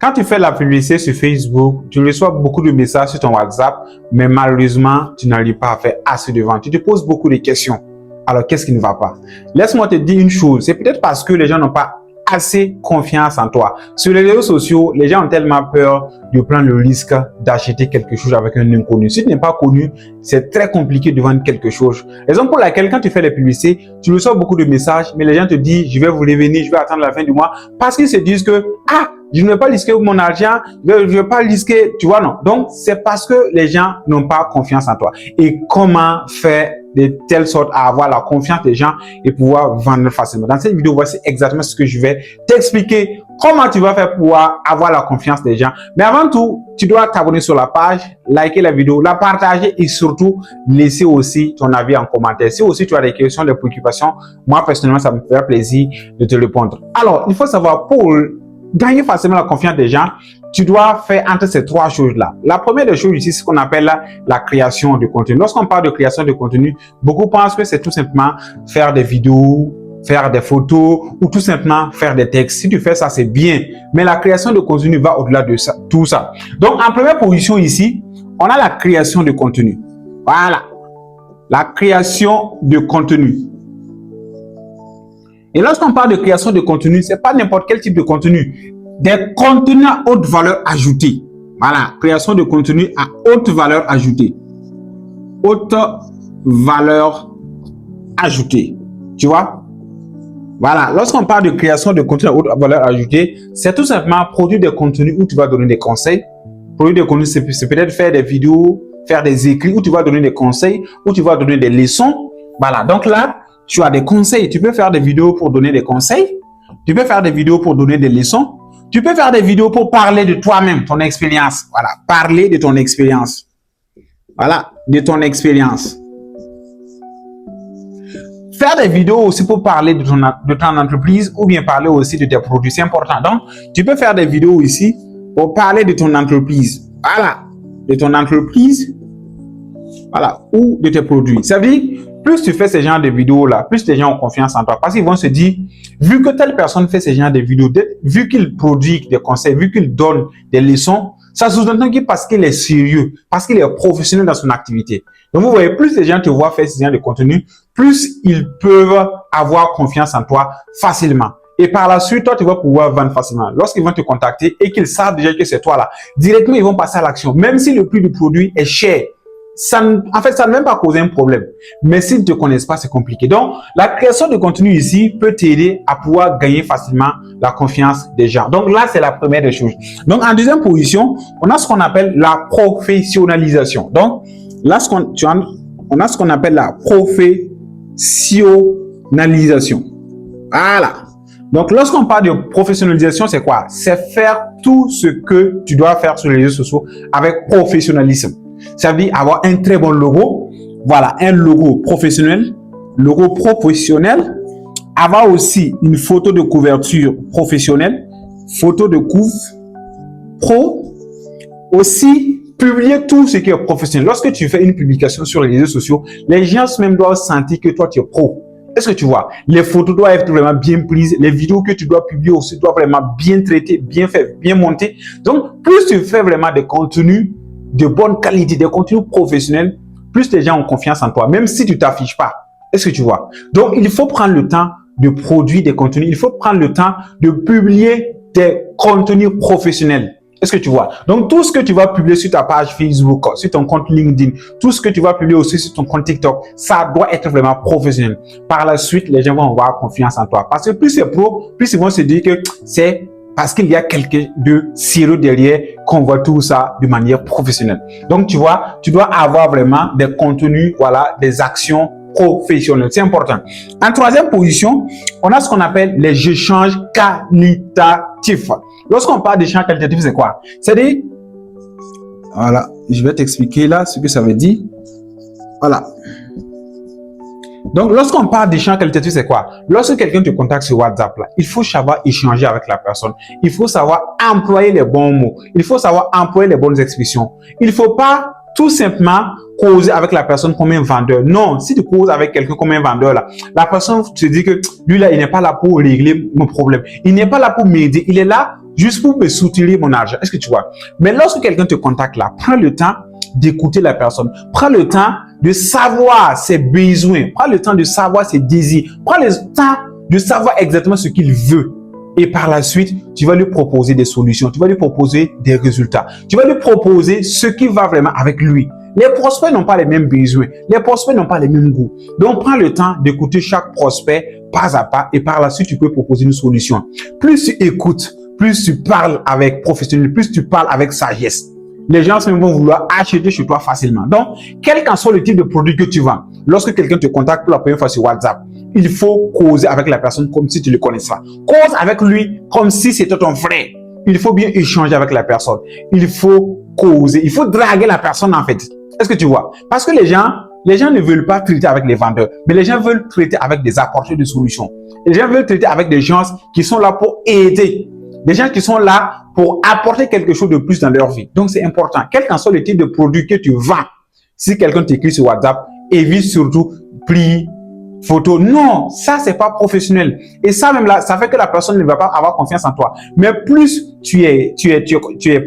Quand tu fais la publicité sur Facebook, tu reçois beaucoup de messages sur ton WhatsApp, mais malheureusement, tu n'arrives pas à faire assez de ventes. Tu te poses beaucoup de questions. Alors, qu'est-ce qui ne va pas? Laisse-moi te dire une chose. C'est peut-être parce que les gens n'ont pas assez confiance en toi. Sur les réseaux sociaux, les gens ont tellement peur de prendre le risque d'acheter quelque chose avec un inconnu. Si tu n'es pas connu, c'est très compliqué de vendre quelque chose. Raison pour laquelle, quand tu fais les publicités, tu reçois beaucoup de messages, mais les gens te disent, je vais vous revenir, je vais attendre la fin du mois, parce qu'ils se disent que, je ne vais pas risquer mon argent, je ne vais pas risquer, tu vois, non. Donc, c'est parce que les gens n'ont pas confiance en toi. Et comment faire de telle sorte à avoir la confiance des gens et pouvoir vendre facilement. Dans cette vidéo, voici exactement ce que je vais t'expliquer. Comment tu vas faire pour avoir la confiance des gens. Mais avant tout, tu dois t'abonner sur la page, liker la vidéo, la partager et surtout laisser aussi ton avis en commentaire. Si aussi tu as des questions, des préoccupations, moi personnellement, ça me fera plaisir de te répondre. Alors, il faut savoir, pour gagner facilement la confiance des gens, tu dois faire entre ces trois choses-là. La première des choses ici, c'est ce qu'on appelle la création de contenu. Lorsqu'on parle de création de contenu, beaucoup pensent que c'est tout simplement faire des vidéos, faire des photos ou tout simplement faire des textes. Si tu fais ça, c'est bien. Mais la création de contenu va au-delà de ça, tout ça. Donc, en première position ici, on a la création de contenu. Voilà. La création de contenu. Et lorsqu'on parle de création de contenu, c'est pas n'importe quel type de contenu. Des contenus à haute valeur ajoutée. Voilà, création de contenu à haute valeur ajoutée. Haute valeur ajoutée. Tu vois? Voilà, lorsqu'on parle de création de contenu à haute valeur ajoutée, c'est tout simplement produire des contenus où tu vas donner des conseils. Produire des contenus, c'est peut-être faire des vidéos, faire des écrits où tu vas donner des conseils, où tu vas donner des leçons. Voilà, donc là, tu as des conseils. Tu peux faire des vidéos pour donner des conseils. Tu peux faire des vidéos pour donner des leçons. Tu peux faire des vidéos pour parler de toi-même, ton expérience. Voilà, parler de ton expérience. Voilà, de ton expérience. Faire des vidéos aussi pour parler de ton entreprise ou bien parler aussi de tes produits. C'est important. Donc, tu peux faire des vidéos ici pour parler de ton entreprise. Voilà, de ton entreprise. Voilà, ou de tes produits. Ça veut dire, plus tu fais ce genre de vidéos-là, plus les gens ont confiance en toi. Parce qu'ils vont se dire, vu que telle personne fait ce genre de vidéos, vu qu'il produit des conseils, vu qu'il donne des leçons, ça sous-entend que parce qu'il est sérieux, parce qu'il est professionnel dans son activité. Donc, vous voyez, plus les gens te voient faire ce genre de contenu, plus ils peuvent avoir confiance en toi facilement. Et par la suite, toi, tu vas pouvoir vendre facilement. Lorsqu'ils vont te contacter et qu'ils savent déjà que c'est toi là, directement, ils vont passer à l'action. Même si le prix du produit est cher, en fait, ça ne va même pas causer un problème. Mais s'ils ne te connaissent pas, c'est compliqué. Donc, la création de contenu ici peut t'aider à pouvoir gagner facilement la confiance des gens. Donc là, c'est la première des choses. Donc, en deuxième position, on a ce qu'on appelle la professionnalisation. Donc, là, on a ce qu'on appelle la professionnalisation. Voilà. Donc, lorsqu'on parle de professionnalisation, c'est quoi? C'est faire tout ce que tu dois faire sur les réseaux sociaux avec professionnalisme. Ça veut dire avoir un très bon logo. Voilà, un logo professionnel. Logo professionnel. Avoir aussi une photo de couverture professionnelle. Photo de couve pro. Aussi, publier tout ce qui est professionnel. Lorsque tu fais une publication sur les réseaux sociaux, les gens même doivent sentir que toi, tu es pro. Est-ce que tu vois? Les photos doivent être vraiment bien prises. Les vidéos que tu dois publier aussi doivent vraiment bien traiter, bien faire, bien monter. Donc, plus tu fais vraiment des contenus de bonne qualité, des contenus professionnels, plus les gens ont confiance en toi, même si tu t'affiches pas. Est-ce que tu vois? Donc, il faut prendre le temps de produire des contenus. Il faut prendre le temps de publier des contenus professionnels. Est-ce que tu vois? Donc, tout ce que tu vas publier sur ta page Facebook, sur ton compte LinkedIn, tout ce que tu vas publier aussi sur ton compte TikTok, ça doit être vraiment professionnel. Par la suite, les gens vont avoir confiance en toi. Parce que plus c'est pro, plus ils vont se dire que c'est parce qu'il y a quelqu'un de sérieux derrière qu'on voit tout ça de manière professionnelle. Donc, tu vois, tu dois avoir vraiment des contenus, voilà, des actions professionnelles. C'est important. En troisième position, on a ce qu'on appelle les échanges qualitatifs. Lorsqu'on parle d'échanges qualitatifs, c'est quoi? C'est-à-dire, voilà, je vais t'expliquer là ce que ça veut dire. Voilà. Donc, lorsqu'on parle d'échange qualitatif, c'est quoi? Lorsque quelqu'un te contacte sur WhatsApp, là, il faut savoir échanger avec la personne. Il faut savoir employer les bons mots. Il faut savoir employer les bonnes expressions. Il ne faut pas tout simplement causer avec la personne comme un vendeur. Non, si tu causes avec quelqu'un comme un vendeur, là, la personne te dit que lui, là, il n'est pas là pour régler mon problème. Il n'est pas là pour m'aider. Il est là juste pour me soutirer mon argent. Est-ce que tu vois? Mais lorsque quelqu'un te contacte là, prends le temps d'écouter la personne. Prends le temps de savoir ses besoins. Prends le temps de savoir ses désirs. Prends le temps de savoir exactement ce qu'il veut. Et par la suite, tu vas lui proposer des solutions. Tu vas lui proposer des résultats. Tu vas lui proposer ce qui va vraiment avec lui. Les prospects n'ont pas les mêmes besoins. Les prospects n'ont pas les mêmes goûts. Donc, prends le temps d'écouter chaque prospect pas à pas et par la suite, tu peux proposer une solution. Plus tu écoutes, plus tu parles avec professionnel, plus tu parles avec sagesse, les gens vont vouloir acheter chez toi facilement. Donc, quel qu'en soit le type de produit que tu vends, lorsque quelqu'un te contacte pour la première fois sur WhatsApp, il faut causer avec la personne comme si tu le connaissais. Cause avec lui comme si c'était ton frère. Il faut bien échanger avec la personne. Il faut causer. Il faut draguer la personne en fait. Est-ce que tu vois? Parce que les gens ne veulent pas traiter avec les vendeurs, mais les gens veulent traiter avec des apporteurs de solutions. Les gens veulent traiter avec des gens qui sont là pour aider. Des gens qui sont là pour apporter quelque chose de plus dans leur vie. Donc, c'est important. Quel qu'en soit le type de produit que tu vends, si quelqu'un t'écrit sur WhatsApp, évite surtout pli, photo. Non, ça, c'est pas professionnel. Et ça, même là, ça fait que la personne ne va pas avoir confiance en toi. Mais plus tu es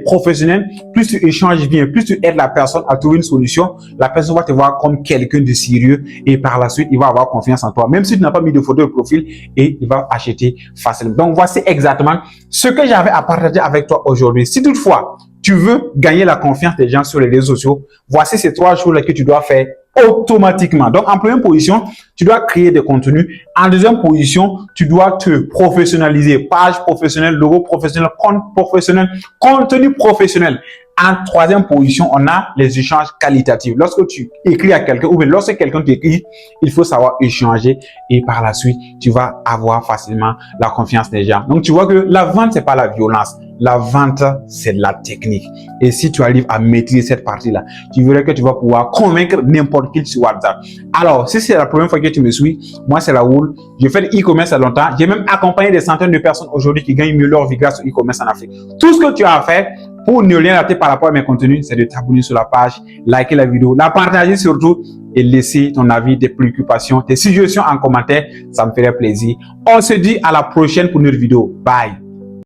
professionnel, plus tu échanges bien, plus tu aides la personne à trouver une solution, la personne va te voir comme quelqu'un de sérieux et par la suite, il va avoir confiance en toi. Même si tu n'as pas mis de photo de profil et il va acheter facilement. Donc, voici exactement ce que j'avais à partager avec toi aujourd'hui. Si toutefois, tu veux gagner la confiance des gens sur les réseaux sociaux, voici ces 3 choses-là que tu dois faire automatiquement. Donc, en première position, tu dois créer des contenus. En deuxième position, tu dois te professionnaliser. Page professionnelle, logo professionnel, compte professionnel, contenu professionnel. En troisième position, on a les échanges qualitatifs. Lorsque tu écris à quelqu'un ou bien lorsque quelqu'un t'écrit, il faut savoir échanger et par la suite, tu vas avoir facilement la confiance des gens. Donc, tu vois que la vente, c'est pas la violence. La vente, c'est de la technique. Et si tu arrives à maîtriser cette partie-là, tu verras que tu vas pouvoir convaincre n'importe qui sur WhatsApp. Alors, si c'est la première fois que tu me suis, moi, c'est Raoul. Je fais de e-commerce à longtemps. J'ai même accompagné des centaines de personnes aujourd'hui qui gagnent mieux leur vie grâce au e-commerce en Afrique. Tout ce que tu as à faire pour ne rien rater par rapport à mes contenus, c'est de t'abonner sur la page, liker la vidéo, la partager surtout et laisser ton avis, tes préoccupations, tes suggestions en commentaire. Ça me ferait plaisir. On se dit à la prochaine pour une autre vidéo. Bye.